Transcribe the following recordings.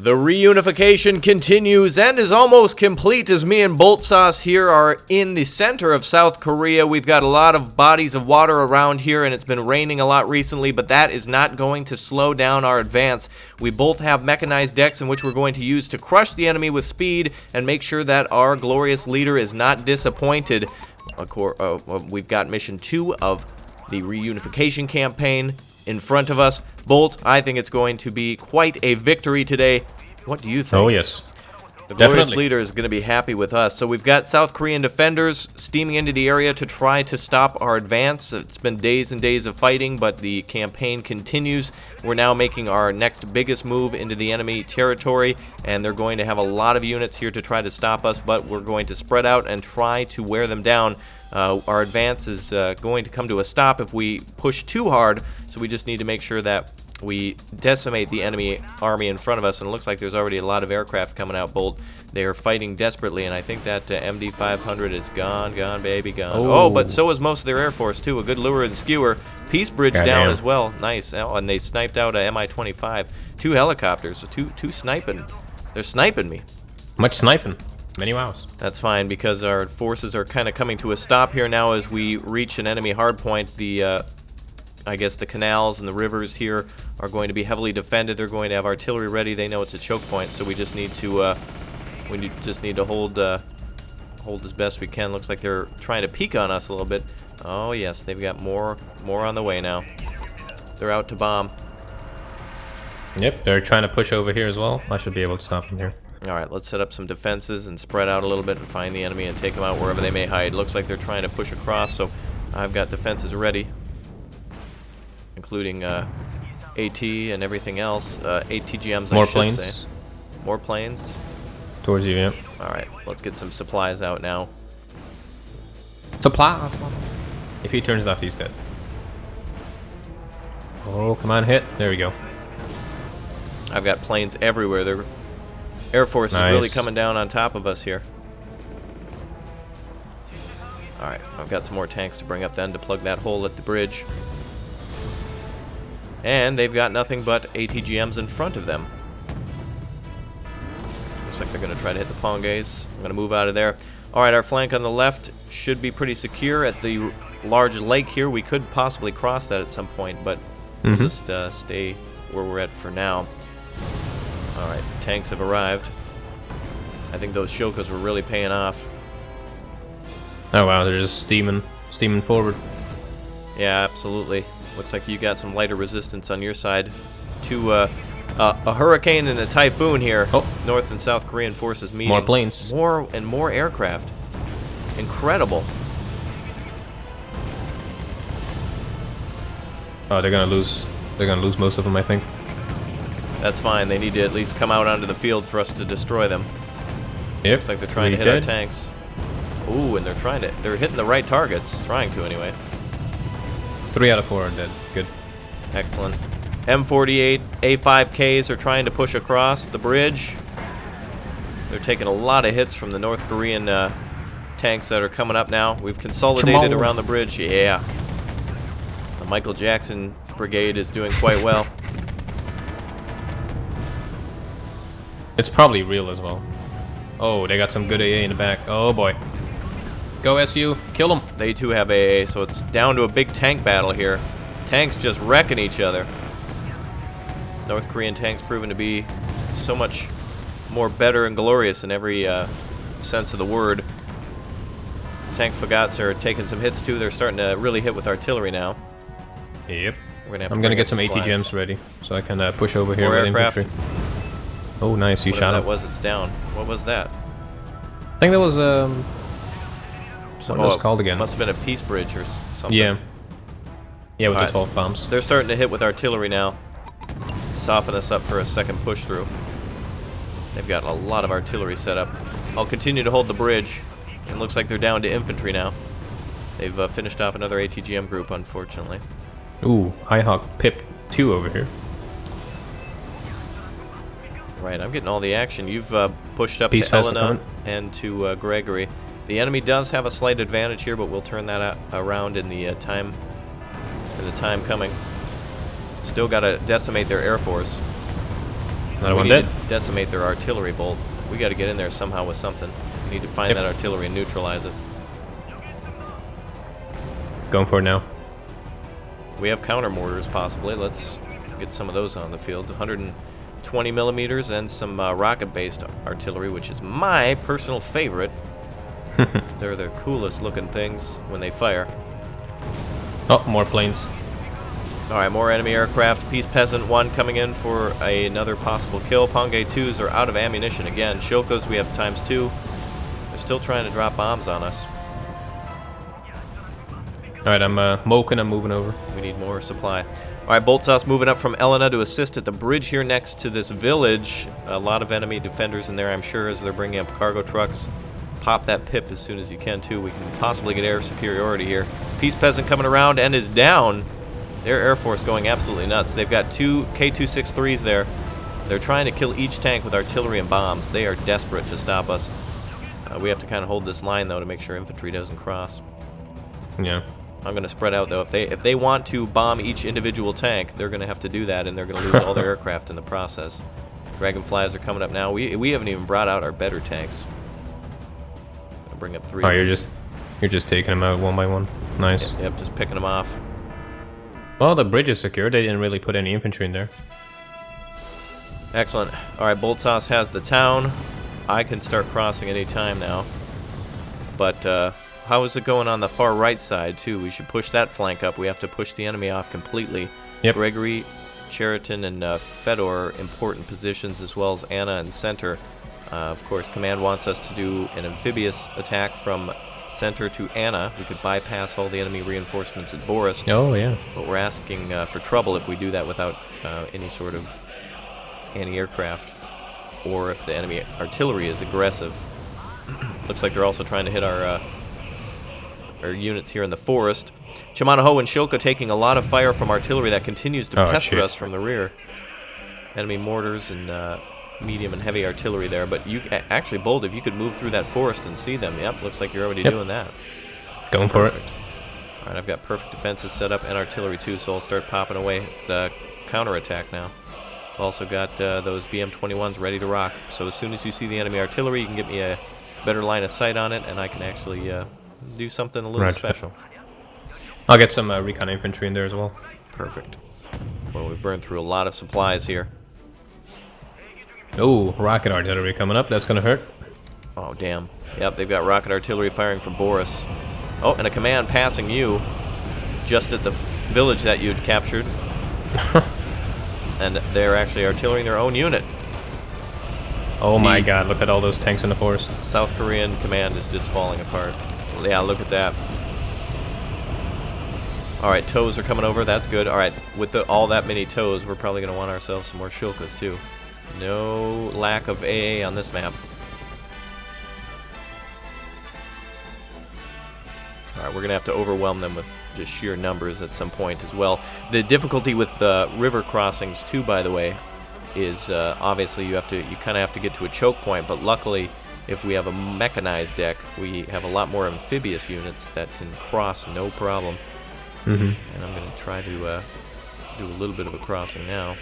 The reunification continues and is almost complete as me and Bolt Sauce here are in the center of South Korea. We've got a lot of bodies of water around here and it's been raining a lot recently, but that is not going to slow down our advance. We both have mechanized decks in which we're going to use to crush the enemy with speed and make sure that our glorious leader is not disappointed. We've got mission 2 of the reunification campaign in front of us. Bolt, I think it's going to be quite a victory today. What do you think? Oh, yes. The glorious leader is going to be happy with us. So we've got South Korean defenders steaming into the area to try to stop our advance. It's been days and days of fighting, but the campaign continues. We're now making our next biggest move into the enemy territory, and they're going to have a lot of units here to try to stop us, but we're going to spread out and try to wear them down. Our advance is going to come to a stop if we push too hard, so we just need to make sure that we decimate the enemy army in front of us, and it looks like there's already a lot of aircraft coming out, Bolt. They are fighting desperately, and I think that MD-500 is gone, baby, gone. Oh, but so is most of their Air Force, too. A good lure and skewer. Peace Bridge down as well. Nice. Oh, and they sniped out a Mi-25. 2 helicopters, so two sniping. They're sniping me. Much sniping. Many wows. That's fine, because our forces are kind of coming to a stop here now as we reach an enemy hardpoint. I guess the canals and the rivers here are going to be heavily defended. They're going to have artillery ready. They know it's a choke point, so we just need to hold as best we can. Looks like they're trying to peek on us a little bit. Oh yes, they've got more on the way now. They're out to bomb. Yep, they're trying to push over here as well. I should be able to stop them here. All right, let's set up some defenses and spread out a little bit and find the enemy and take them out wherever they may hide. Looks like they're trying to push across, so I've got defenses ready, including AT and everything else. ATGMs, more I should planes. say. More planes. Towards you, yeah. All right, let's get some supplies out now. Supplies. If he turns left, he's dead. Oh, come on, hit. There we go. I've got planes everywhere. Their Air Force is really coming down on top of us here. All right, I've got some more tanks to bring up then to plug that hole at the bridge. And they've got nothing but ATGMs in front of them. Looks like they're going to try to hit the Pongays. I'm going to move out of there. Alright, our flank on the left should be pretty secure at the large lake here. We could possibly cross that at some point, but we'll just stay where we're at for now. Alright, tanks have arrived. I think those Shilkas were really paying off. Oh wow, they're just steaming forward. Yeah, absolutely. Looks like you got some lighter resistance on your side to a hurricane and a typhoon here. Oh. North and South Korean forces meeting. More planes. More and more aircraft. Incredible. Oh, they're gonna lose most of them, I think. That's fine. They need to at least come out onto the field for us to destroy them. Yep. Looks like they're trying to hit our tanks. Ooh, and they're hitting the right targets. Trying to anyway. 3 out of 4 are dead. Good. Excellent. M48 A5Ks are trying to push across the bridge. They're taking a lot of hits from the North Korean tanks that are coming up now. We've consolidated around the bridge. Yeah. The Michael Jackson brigade is doing quite well. It's probably real as well. Oh, they got some good AA in the back. Oh boy. Go SU, kill them. They too have AA, so it's down to a big tank battle here. Tanks just wrecking each other. North Korean tanks proven to be so much more better and glorious in every sense of the word. Tank Fagats are taking some hits too. They're starting to really hit with artillery now. Yep. I'm gonna get some ATGMs ready so I can push over here with aircraft. infantry. Oh, nice! You shot him. That was it's down. What was that? I think that was what was called again? Must have been a peace bridge or something. Yeah. Yeah, with the 12 bombs. They're starting to hit with artillery now. Soften us up for a second push through. They've got a lot of artillery set up. I'll continue to hold the bridge. It looks like they're down to infantry now. They've finished off another ATGM group, unfortunately. Ooh, Highhawk Pip 2 over here. Right, I'm getting all the action. You've pushed up to Elena and to Gregory. The enemy does have a slight advantage here, but we'll turn that around in the time coming. Still got to decimate their Air Force. Another one need dead. to decimate their artillery bolt. We got to get in there somehow with something. We need to find that artillery and neutralize it. Going for it now. We have counter mortars possibly. Let's get some of those on the field. 120 millimeters and some rocket-based artillery, which is my personal favorite. They're the coolest looking things when they fire. Oh, more planes. All right, more enemy aircraft. Peace Peasant 1 coming in for another possible kill. Pongay 2s are out of ammunition again. Shilkos we have ×2. They're still trying to drop bombs on us. Alright, I'm moking, I'm moving over. We need more supply. All right, Boltsaus moving up from Elena to assist at the bridge here next to this village. A lot of enemy defenders in there, I'm sure, as they're bringing up cargo trucks. Pop that pip as soon as you can, too. We can possibly get air superiority here. Peace Peasant coming around and is down. Their Air Force going absolutely nuts. They've got 2 K263s there. They're trying to kill each tank with artillery and bombs. They are desperate to stop us. We have to kind of hold this line, though, to make sure infantry doesn't cross. Yeah. I'm going to spread out, though. If they want to bomb each individual tank, they're going to have to do that, and they're going to lose all their aircraft in the process. Dragonflies are coming up now. We haven't even brought out our better tanks. I'll bring up 3. Oh, you're just taking them out one by one. Nice. Yep, just picking them off. Well, the bridge is secure. They didn't really put any infantry in there. Excellent. All right, Boltsaus has the town. I can start crossing any time now. But how is it going on the far right side, too? We should push that flank up. We have to push the enemy off completely. Yep. Gregory, Cheriton, and Fedor important positions, as well as Anna and center. Of course, command wants us to do an amphibious attack from center to Anna. We could bypass all the enemy reinforcements at Boris. Oh, yeah. But we're asking for trouble if we do that without any sort of anti-aircraft, or if the enemy artillery is aggressive. Looks like they're also trying to hit our units here in the forest. Chimanaho and Shilka taking a lot of fire from artillery that continues to pester us from the rear. Enemy mortars and medium and heavy artillery there, but you actually, Bold, if you could move through that forest and see them. Yep, looks like you're already doing that. Going for it. All right, I've got perfect defenses set up and artillery too, so I'll start popping away. It's counterattack now. I've also got those BM-21s ready to rock, so as soon as you see the enemy artillery, you can get me a better line of sight on it, and I can actually do something a little special. I'll get some recon infantry in there as well. Perfect. Well, we've burned through a lot of supplies here. Oh, rocket artillery coming up. That's gonna hurt. Oh, damn. Yep, they've got rocket artillery firing from Boris. Oh, and a command passing you just at the village that you'd captured. And they're actually artillerying their own unit. Oh my god, look at all those tanks in the forest. South Korean command is just falling apart. Well, yeah, look at that. Alright, tows are coming over. That's good. Alright, with all that many tows, we're probably going to want ourselves some more Shilkas, too. No lack of AA on this map. Alright, we're going to have to overwhelm them with just sheer numbers at some point as well. The difficulty with the river crossings, too, by the way, is obviously you kind of have to get to a choke point, but luckily, if we have a mechanized deck, we have a lot more amphibious units that can cross no problem. And I'm going to try to do a little bit of a crossing now.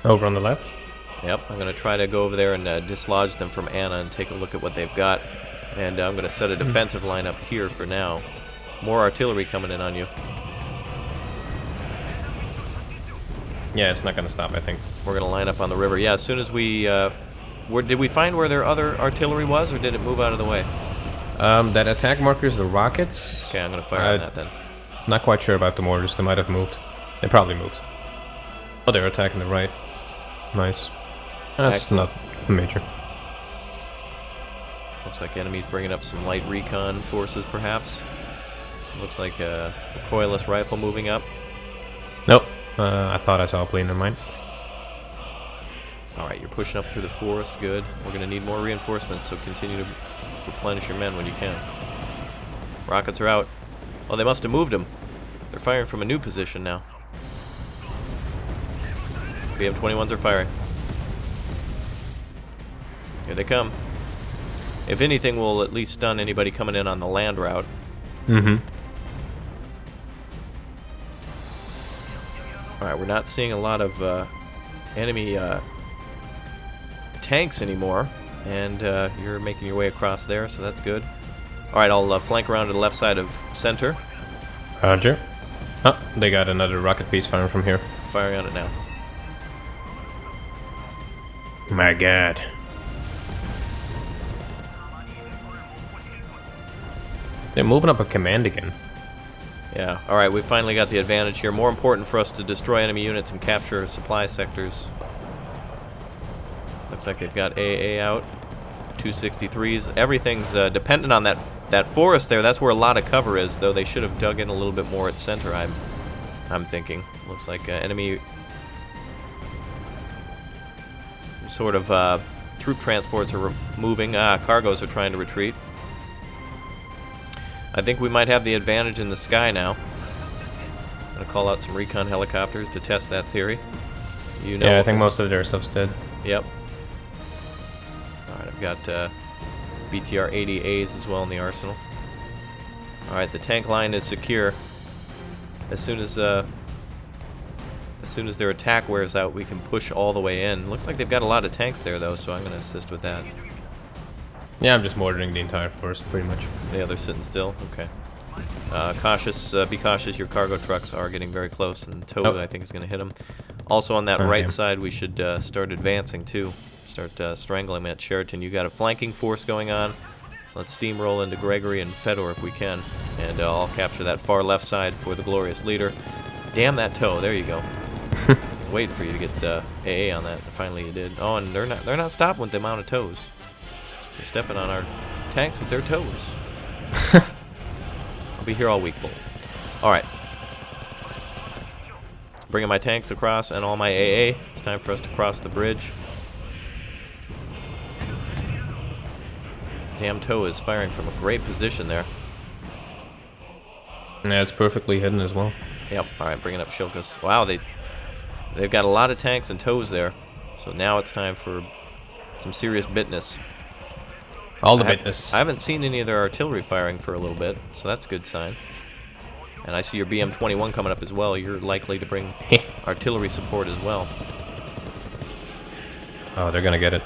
Over on the left? Yep, I'm going to try to go over there and dislodge them from Anna and take a look at what they've got. And I'm going to set a defensive line up here for now. More artillery coming in on you. Yeah, it's not going to stop, I think. We're going to line up on the river. Yeah, as soon as we... did we find where their other artillery was, or did it move out of the way? That attack marker is the rockets. Okay, I'm going to fire on that then. Not quite sure about the mortars. They might have moved. They probably moved. Oh, they're attacking the right. Nice. That's Excellent. not major. Looks like enemies bringing up some light recon forces, perhaps. Looks like a recoilless rifle moving up. Nope. I thought I saw a plane in mine. Alright, you're pushing up through the forest. Good. We're going to need more reinforcements, so continue to replenish your men when you can. Rockets are out. Oh, they must have moved them. They're firing from a new position now. BM-21s are firing. Here they come. If anything, we'll at least stun anybody coming in on the land route. Alright, we're not seeing a lot of enemy tanks anymore, and you're making your way across there, so that's good. All right, I'll flank around to the left side of center. Roger. Oh, they got another rocket piece firing from here. Firing on it now. My God. They're moving up a command again. Yeah, all right, we finally got the advantage here. More important for us to destroy enemy units and capture supply sectors. Looks like they've got AA out. 263s. Everything's dependent on that forest there. That's where a lot of cover is, though they should have dug in a little bit more at center, I'm thinking. Looks like enemy sort of troop transports are moving. Cargos are trying to retreat. I think we might have the advantage in the sky now. I'm going to call out some recon helicopters to test that theory. You know, yeah, I think most of their stuff's dead. Yep. Alright, I've got BTR 80As as well in the arsenal. Alright, the tank line is secure. As soon as their attack wears out, we can push all the way in. Looks like they've got a lot of tanks there, though, so I'm going to assist with that. Yeah, I'm just mortaring the entire forest, pretty much. Yeah, they're sitting still. Okay. Cautious. Be cautious. Your cargo trucks are getting very close, and Toad, I think, is going to hit them. Also, on that right side, we should start advancing, too. Start strangling them at Sheraton. You got a flanking force going on. Let's steamroll into Gregory and Fedor if we can. And I'll capture that far left side for the glorious leader. Damn that toe. There you go. Waiting for you to get AA on that. Finally you did. Oh, and they're not stopping with the amount of toes. They're stepping on our tanks with their toes. I'll be here all week, Bull. Alright. Bringing my tanks across and all my AA. It's time for us to cross the bridge. Damn toe is firing from a great position there. Yeah, it's perfectly hidden as well. Yep. Alright, bringing up Shilkas. Wow, they've got a lot of tanks and toes there. So now it's time for some serious bitness. All the bitness. I haven't seen any of their artillery firing for a little bit, so that's a good sign. And I see your BM-21 coming up as well. You're likely to bring artillery support as well. Oh, they're gonna get it.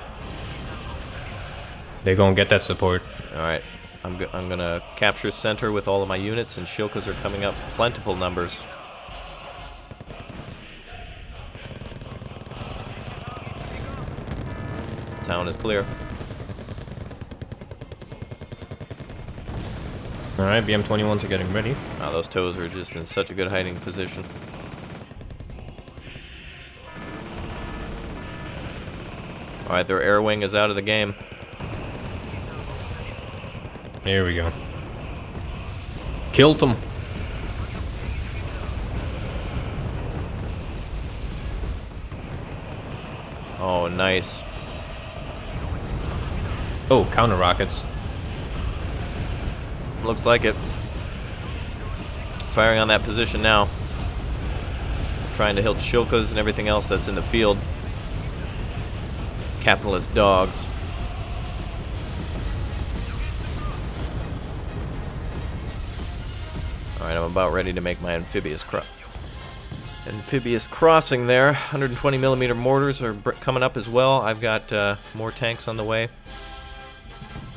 They're gonna get that support. Alright, I'm gonna capture center with all of my units, and Shilkas are coming up. Plentiful numbers. Town is clear. Alright, BM-21s are getting ready. Wow, those toes are just in such a good hiding position. Alright, their air wing is out of the game. Here we go. Killed them. Oh, nice. Oh, counter rockets. Looks like it. Firing on that position now. Trying to hit Shilkas and everything else that's in the field. Capitalist dogs. Alright, I'm about ready to make my amphibious crossing there. 120 millimeter mortars are coming up as well. I've got more tanks on the way.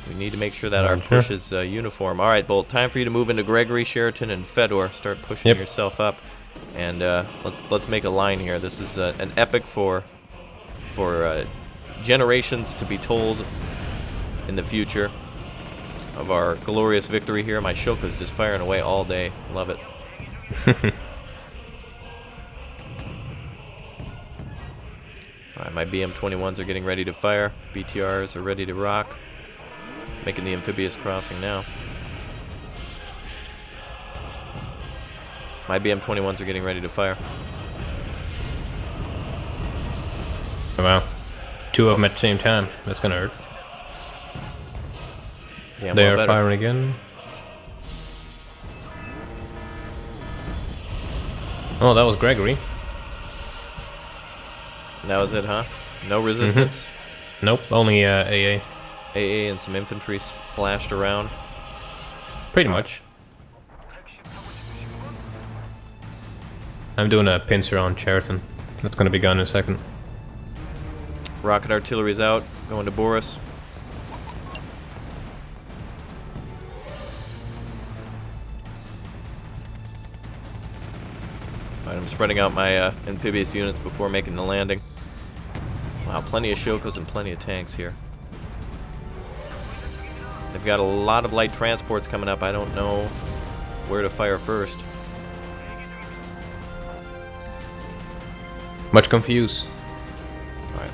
We need to make sure that our push is uniform. All right, Bolt, time for you to move into Gregory, Sheraton, and Fedor. Start pushing yourself up, and let's make a line here. This is an epic for generations to be told in the future of our glorious victory here. My Shilka's just firing away all day. Love it. All right, my BM-21s are getting ready to fire. BTRs are ready to rock. Making the amphibious crossing now. My BM-21s are getting ready to fire. Oh, wow. Two of them at the same time. That's gonna hurt. Yeah, they are firing again. Oh, that was Gregory. That was it, huh? No resistance? Nope, only AA. AA and some infantry splashed around. Pretty much. I'm doing a pincer on Sheraton. That's gonna be gone in a second. Rocket artillery's out, going to Boris. Alright, I'm spreading out my amphibious units before making the landing. Wow, plenty of Shilkas and plenty of tanks here. They've got a lot of light transports coming up. I don't know where to fire first. Much confused. Alright.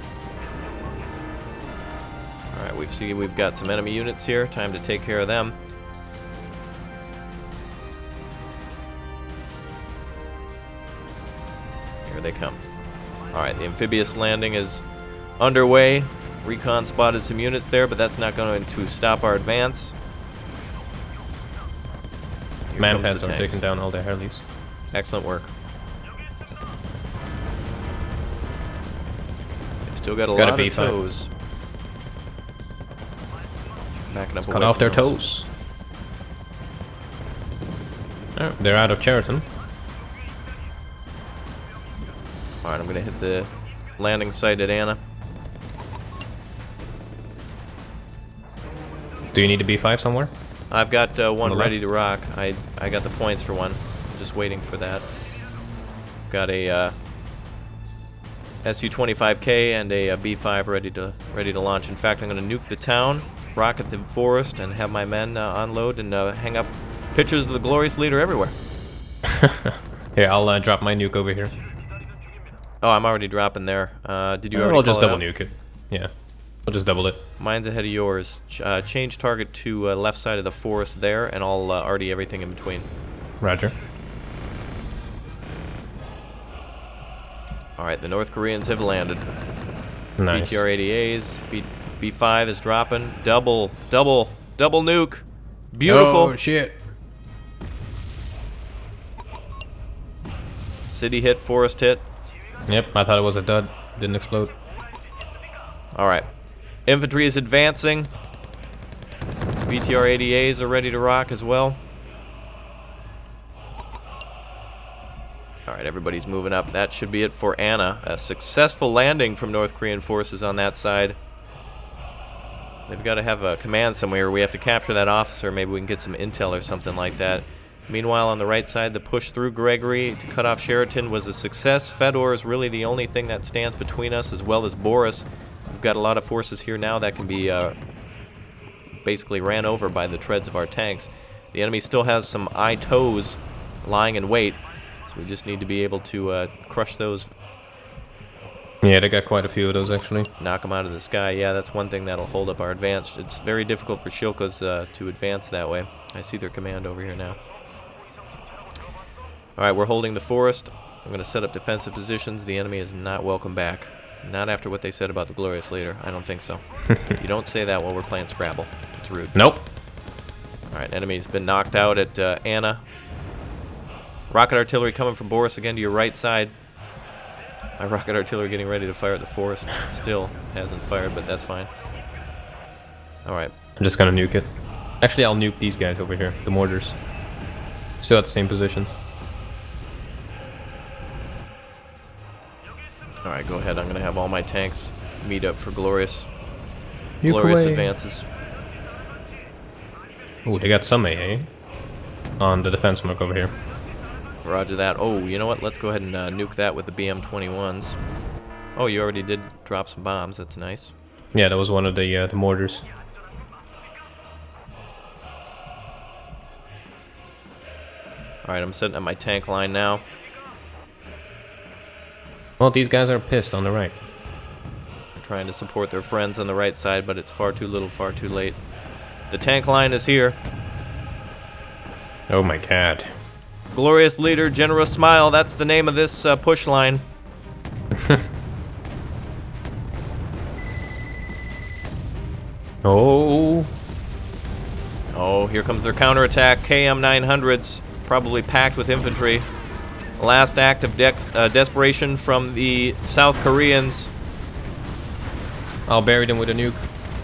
Alright, we've got some enemy units here. Time to take care of them. Here they come. Alright, the amphibious landing is underway. Recon spotted some units there, but that's not going to stop our advance. Manpads are taking down all their Harleys. Excellent work. They've still got a lot of toes. Backing up. Cut off their toes. Oh, they're out of Cheriton. Alright, I'm going to hit the landing site at Anna. Do you need a B5 somewhere? I've got one ready to rock. I got the points for one. Just waiting for that. Got a Su-25K and a B5 ready to launch. In fact, I'm going to nuke the town, rocket the forest, and have my men unload and hang up pictures of the glorious leader everywhere. Here, I'll drop my nuke over here. Oh, I'm already dropping there. Did you already? I'll just double nuke it. Yeah. I'll just double it. Mine's ahead of yours. Change target to left side of the forest there, and I'll RD everything in between. Roger. Alright, the North Koreans have landed. Nice. BTR-80As. B5 is dropping. Double nuke. Beautiful. Oh, shit. City hit, forest hit. Yep, I thought it was a dud. Didn't explode. Alright. Infantry is advancing. BTR-80As are ready to rock as well. Alright, everybody's moving up. That should be it for Anna. A successful landing from North Korean forces on that side. They've got to have a command somewhere. We have to capture that officer. Maybe we can get some intel or something like that. Meanwhile, on the right side, the push through Gregory to cut off Sheraton was a success. Fedor is really the only thing that stands between us, as well as Boris. We've got a lot of forces here now that can be basically ran over by the treads of our tanks. The enemy still has some I-toes lying in wait, so we just need to be able to crush those. Yeah, they got quite a few of those, actually. Knock them out of the sky. Yeah, that's one thing that'll hold up our advance. It's very difficult for Shilkas to advance that way. I see their command over here now. Alright, we're holding the forest. I'm going to set up defensive positions. The enemy is not welcome back. Not after what they said about the glorious leader. I don't think so. You don't say that while we're playing Scrabble. It's rude. Nope. Alright, enemy's been knocked out at Anna. Rocket artillery coming from Boris again to your right side. My rocket artillery getting ready to fire at the forest. Still hasn't fired, but that's fine. Alright. I'm just gonna nuke it. Actually, I'll nuke these guys over here, the mortars. Still at the same positions. Alright, go ahead. I'm going to have all my tanks meet up for glorious Nuke advances. Oh, they got some AA on the defense mark over here. Roger that. Oh, you know what? Let's go ahead and nuke that with the BM-21s. Oh, you already did drop some bombs. That's nice. Yeah, that was one of the mortars. Alright, I'm setting up my tank line now. Well, these guys are pissed on the right. They're trying to support their friends on the right side, but it's far too little, far too late. The tank line is here. Oh my god. Glorious leader, generous smile. That's the name of this push line. Oh. Oh, here comes their counterattack. KM-900s, probably packed with infantry. Last act of desperation from the South Koreans. I'll bury them with a nuke.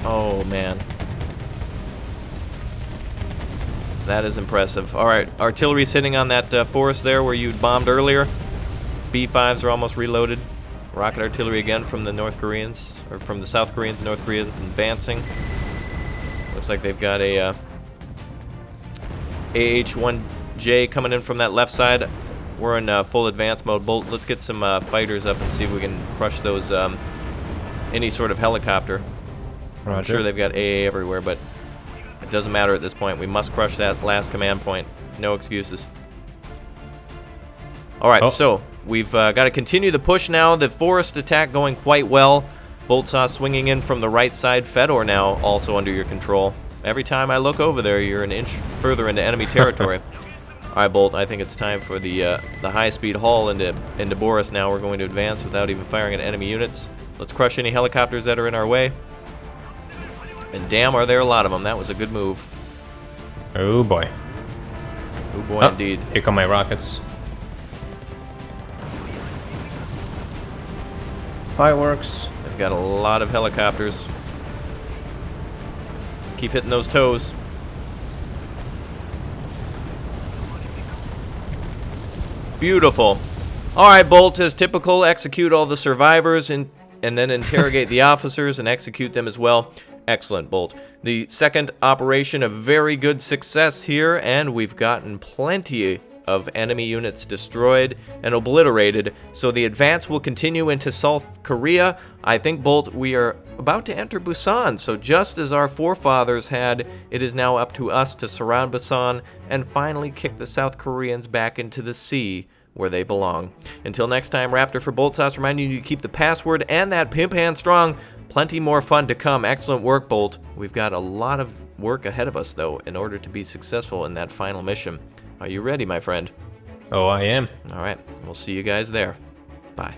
Oh, man. That is impressive. Alright, artillery's hitting on that forest there where you bombed earlier. B5s are almost reloaded. Rocket artillery again from the North Koreans, or from the South Koreans. North Koreans advancing. Looks like they've got a AH-1J coming in from that left side. We're in full advance mode. Bolt, let's get some fighters up and see if we can crush those, any sort of helicopter. Roger. I'm sure they've got AA everywhere, but it doesn't matter at this point. We must crush that last command point. No excuses. Alright, so we've got to continue the push now. The forest attack going quite well. Boltsaw swinging in from the right side. Fedor now also under your control. Every time I look over there, you're an inch further into enemy territory. Alright, Bolt, I think it's time for the high-speed haul into Boris now. We're going to advance without even firing at enemy units. Let's crush any helicopters that are in our way. And damn, are there a lot of them. That was a good move. Oh, boy. Oh, boy, indeed. Here come my rockets. Fireworks. They've got a lot of helicopters. Keep hitting those toes. Beautiful. Alright, Bolt, as typical, execute all the survivors and then interrogate the officers and execute them as well. Excellent, Bolt. The second operation, a very good success here, and we've gotten plenty of enemy units destroyed and obliterated, so the advance will continue into South Korea. I think, Bolt, we are about to enter Busan, so just as our forefathers had, it is now up to us to surround Busan and finally kick the South Koreans back into the sea where they belong. Until next time, Raptor for Bolt Sauce reminding you to keep the password and that pimp hand strong. Plenty more fun to come. Excellent work, Bolt. We've got a lot of work ahead of us, though, in order to be successful in that final mission. Are you ready, my friend? Oh, I am. All right. We'll see you guys there. Bye.